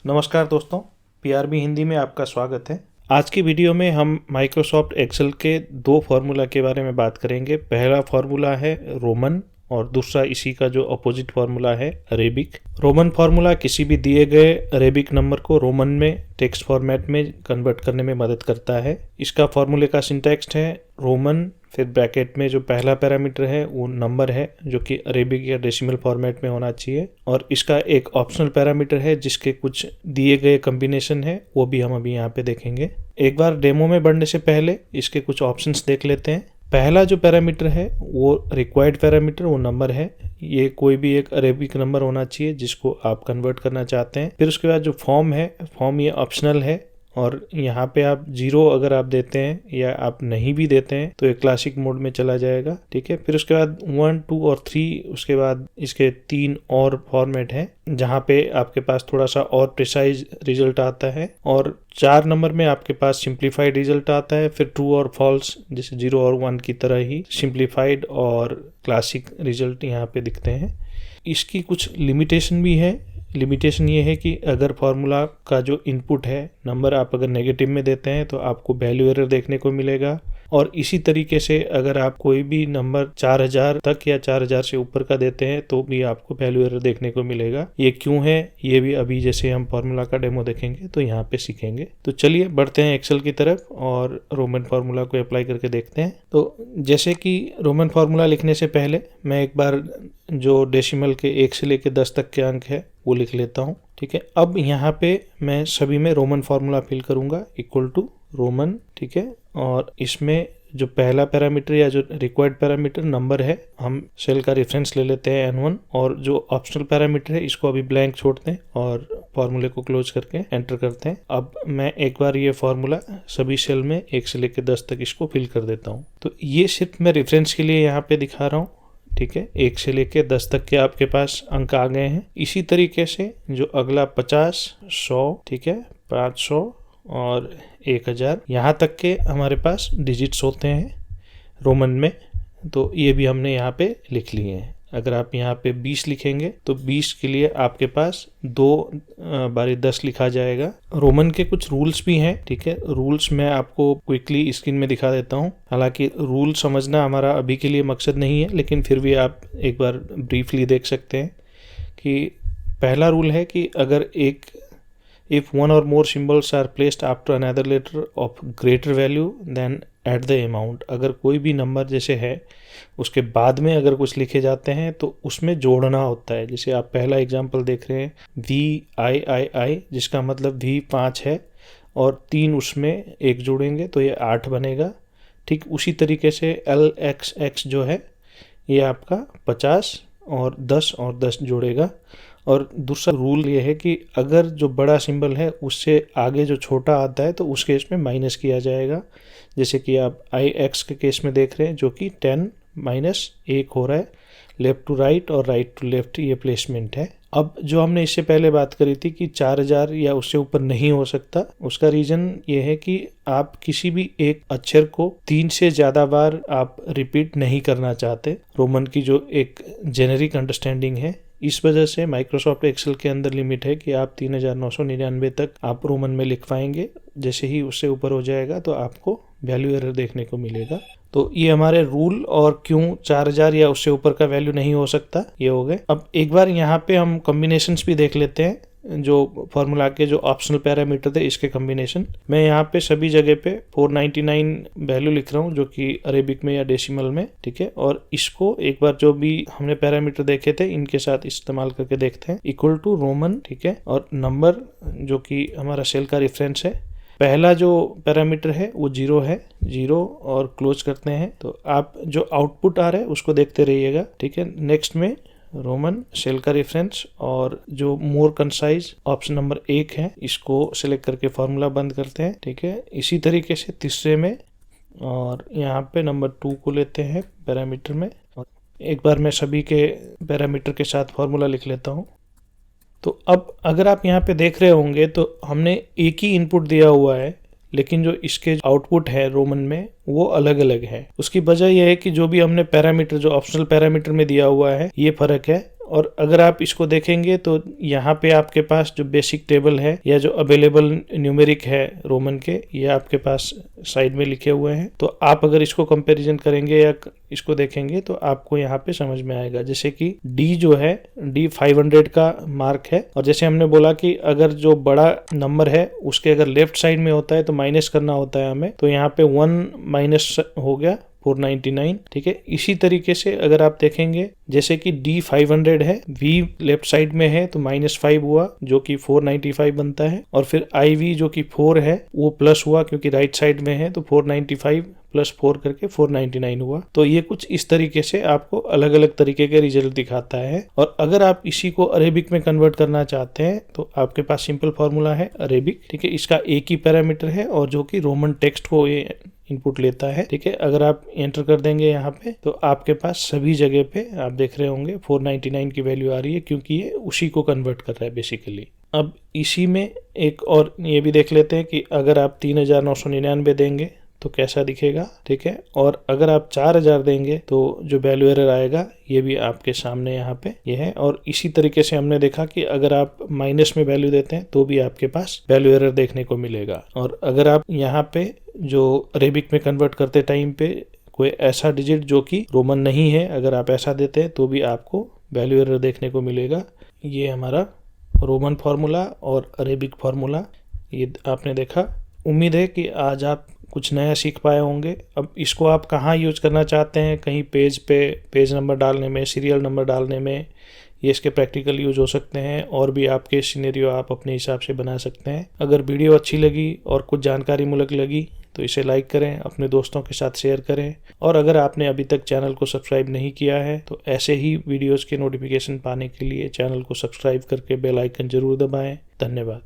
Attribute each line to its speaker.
Speaker 1: नमस्कार दोस्तों, पीआरबी हिंदी में आपका स्वागत है। आज की वीडियो में हम माइक्रोसॉफ्ट एक्सेल के दो फार्मूला के बारे में बात करेंगे। पहला फार्मूला है रोमन और दूसरा इसी का जो अपोजिट फार्मूला है अरेबिक। रोमन फार्मूला किसी भी दिए गए अरेबिक नंबर को रोमन में टेक्स्ट फॉर्मेट में कन्वर्ट करने में मदद करता है। इसका फार्मूले का सिंटैक्स है रोमन, फिर ब्रैकेट में जो पहला पैरामीटर है वो नंबर है जो कि अरेबिक या डेसिमल फॉर्मेट में होना चाहिए, और इसका एक ऑप्शनल पैरामीटर है जिसके कुछ दिए गए कॉम्बिनेशन है, वो भी हम अभी यहाँ पे देखेंगे। एक बार डेमो में बढ़ने से पहले इसके कुछ ऑप्शंस देख लेते हैं। पहला जो पैरामीटर है वो रिक्वायर्ड पैरामीटर, वो नंबर है। ये कोई भी एक अरेबिक नंबर होना चाहिए जिसको आप कन्वर्ट करना चाहते हैं। फिर उसके बाद जो फॉर्म है, फॉर्म ये ऑप्शनल है, और यहाँ पे आप 0 अगर आप देते हैं या आप नहीं भी देते हैं तो ये क्लासिक मोड में चला जाएगा। ठीक है। फिर उसके बाद 1, 2 और 3, उसके बाद इसके 3 और फॉर्मेट है जहाँ पे आपके पास थोड़ा सा और प्रिसाइज रिजल्ट आता है, और 4 नंबर में आपके पास सिंप्लीफाइड रिजल्ट आता है। फिर ट्रू और फॉल्स जैसे 0 और 1 की तरह ही सिंप्लीफाइड और क्लासिक रिजल्ट यहाँ पे दिखते हैं। इसकी कुछ लिमिटेशन भी है। लिमिटेशन ये है कि अगर फार्मूला का जो इनपुट है नंबर आप अगर नेगेटिव में देते हैं तो आपको वैल्यू एरर देखने को मिलेगा, और इसी तरीके से अगर आप कोई भी नंबर 4000 तक या 4000 से ऊपर का देते हैं तो भी आपको वैल्यू एरर देखने को मिलेगा। ये क्यों है ये भी अभी जैसे हम फार्मूला का डेमो देखेंगे तो यहाँ पे सीखेंगे। तो चलिए बढ़ते हैं एक्सेल की तरफ और रोमन फार्मूला को अप्लाई करके देखते हैं। तो जैसे कि रोमन फार्मूला लिखने से पहले मैं एक बार जो डेसिमल के 1 से लेकर 10 तक के अंक है वो लिख लेता हूँ। ठीक है। अब यहाँ पे मैं सभी में रोमन फार्मूला फिल करूँगा, इक्वल टू रोमन। ठीक है। और इसमें जो पहला पैरामीटर या जो रिक्वायर्ड पैरामीटर नंबर है, हम सेल का रेफरेंस ले लेते हैं N1, और जो ऑप्शनल पैरामीटर है इसको अभी ब्लैंक छोड़ते हैं और फॉर्मूले को क्लोज करके एंटर करते हैं। अब मैं एक बार ये फॉर्मूला सभी सेल में 1 से लेकर 10 तक इसको फिल कर देता हूँ। तो ये सिर्फ मैं रेफरेंस के लिए यहाँ पे दिखा रहा हूँ। ठीक है। 1 से लेकर 10 तक के आपके पास अंक आ गए हैं। इसी तरीके से जो अगला 50, 100, ठीक है, 500 और 1000 यहाँ तक के हमारे पास डिजिट्स होते हैं रोमन में, तो ये भी हमने यहाँ पे लिख लिए हैं। अगर आप यहाँ पे 20 लिखेंगे तो 20 के लिए आपके पास 2 बारी 10 लिखा जाएगा। रोमन के कुछ रूल्स भी हैं। ठीक है। रूल्स मैं आपको क्विकली स्क्रीन में दिखा देता हूँ। हालांकि रूल समझना हमारा अभी के लिए मकसद नहीं है, लेकिन फिर भी आप एक बार ब्रीफली देख सकते हैं कि पहला रूल है कि अगर if one or more symbols are placed after another letter of greater value than at the amount, अगर कोई भी नंबर जैसे है उसके बाद में अगर कुछ लिखे जाते हैं तो उसमें जोड़ना होता है। जैसे आप पहला एग्जांपल देख रहे हैं VIII, जिसका मतलब V 5 है और 3 उसमें एक जोड़ेंगे तो ये 8 बनेगा। ठीक उसी तरीके से LXX जो है ये आपका 50 और 10 जोड़ेगा। और दूसरा रूल ये है कि अगर जो बड़ा सिंबल है उससे आगे जो छोटा आता है तो उस केस में माइनस किया जाएगा। जैसे कि आप IX के केस में देख रहे हैं जो कि 10 - 1 हो रहा है। लेफ्ट टू राइट और राइट टू लेफ्ट ये प्लेसमेंट है। अब जो हमने इससे पहले बात करी थी कि 4000 या उससे ऊपर नहीं हो सकता, उसका रीज़न ये है कि आप किसी भी एक अक्षर को 3 से ज़्यादा बार आप रिपीट नहीं करना चाहते। रोमन की जो एक जेनेरिक अंडरस्टैंडिंग है, इस वजह से माइक्रोसॉफ्ट एक्सेल के अंदर लिमिट है कि आप 3999 तक आप रोमन में लिख पाएंगे। जैसे ही उससे ऊपर हो जाएगा तो आपको वैल्यू एरर देखने को मिलेगा। तो ये हमारे रूल और क्यों 4000 या उससे ऊपर का वैल्यू नहीं हो सकता ये हो गए। अब एक बार यहाँ पे हम कॉम्बिनेशंस भी देख लेते हैं। जो फार्मूला के जो ऑप्शनल पैरामीटर थे इसके कॉम्बिनेशन मैं यहाँ पे सभी जगह पे 499 वैल्यू लिख रहा हूँ जो कि अरेबिक में या डेसिमल में। ठीक है। और इसको एक बार जो भी हमने पैरामीटर देखे थे इनके साथ इस्तेमाल करके देखते हैं, इक्वल टू रोमन। ठीक है। और नंबर जो कि हमारा सेल का रेफरेंस है, पहला जो पैरामीटर है वो 0 है, 0 और क्लोज करते हैं। तो आप जो आउटपुट आ रहा है उसको देखते रहिएगा। ठीक है। नेक्स्ट में रोमन सेल का रेफरेंस और जो मोर कंसाइज ऑप्शन नंबर 1 है इसको सिलेक्ट करके फार्मूला बंद करते हैं। ठीक है। इसी तरीके से तीसरे में और यहाँ पे नंबर 2 को लेते हैं पैरामीटर में। और एक बार मैं सभी के पैरामीटर के साथ फार्मूला लिख लेता हूँ। तो अब अगर आप यहाँ पे देख रहे होंगे तो हमने एक ही इनपुट दिया हुआ है, लेकिन जो इसके आउटपुट है रोमन में वो अलग अलग है। उसकी वजह यह है कि जो भी हमने पैरामीटर जो ऑप्शनल पैरामीटर में दिया हुआ है ये फर्क है, और अगर आप इसको देखेंगे तो यहाँ पे आपके पास जो बेसिक टेबल है या जो अवेलेबल न्यूमेरिक है रोमन के, ये आपके पास साइड में लिखे हुए हैं। तो आप अगर इसको कंपैरिजन करेंगे या इसको देखेंगे तो आपको यहाँ पे समझ में आएगा। जैसे कि डी जो है, डी 500 का मार्क है, और जैसे हमने बोला कि अगर जो बड़ा नंबर है उसके अगर लेफ्ट साइड में होता है तो माइनस करना होता है हमें, तो यहाँ पे 1 माइनस हो गया 499, ठीक है। इसी तरीके से अगर आप देखेंगे जैसे कि D 500 है, V लेफ्ट साइड में है तो -5 हुआ जो कि 495 बनता है, और फिर IV जो कि 4 है वो प्लस हुआ क्योंकि राइट साइड में है तो 495 प्लस 4 करके 499 हुआ। तो ये कुछ इस तरीके से आपको अलग अलग तरीके के रिजल्ट दिखाता है। और अगर आप इसी को अरेबिक में कन्वर्ट करना चाहते हैं तो आपके पास सिंपल फॉर्मूला है अरेबिक, ठीक है। इसका एक ही पैरामीटर है और जो कि रोमन टेक्स्ट को ये इनपुट लेता है, ठीक है। अगर आप एंटर कर देंगे यहाँ पे तो आपके पास सभी जगह पे आप देख रहे होंगे 499 की वैल्यू आ रही है क्योंकि ये उसी को कन्वर्ट कर रहा है बेसिकली। अब इसी में एक और ये भी देख लेते हैं कि अगर आप 3999 देंगे तो कैसा दिखेगा, ठीक है। और अगर आप 4000 देंगे तो जो वैल्यू एरर आएगा ये भी आपके सामने यहाँ पे ये है। और इसी तरीके से हमने देखा कि अगर आप माइनस में वैल्यू देते हैं तो भी आपके पास वैल्यू एरर देखने को मिलेगा। और अगर आप यहाँ पे जो अरेबिक में कन्वर्ट करते टाइम पे कोई ऐसा डिजिट जो कि रोमन नहीं है, अगर आप ऐसा देते हैं तो भी आपको वैल्यू एरर देखने को मिलेगा। ये हमारा रोमन फार्मूला और अरेबिक फार्मूला ये आपने देखा। उम्मीद है कि आज आप कुछ नया सीख पाए होंगे। अब इसको आप कहाँ यूज करना चाहते हैं, कहीं पेज पे पेज नंबर डालने में, सीरियल नंबर डालने में, ये इसके प्रैक्टिकल यूज हो सकते हैं। और भी आपके सिनेरियो आप अपने हिसाब से बना सकते हैं। अगर वीडियो अच्छी लगी और कुछ जानकारी मूलक लगी तो इसे लाइक करें, अपने दोस्तों के साथ शेयर करें। और अगर आपने अभी तक चैनल को सब्सक्राइब नहीं किया है तो ऐसे ही वीडियोस के नोटिफिकेशन पाने के लिए चैनल को सब्सक्राइब करके बेल आइकन जरूर दबाएं। धन्यवाद।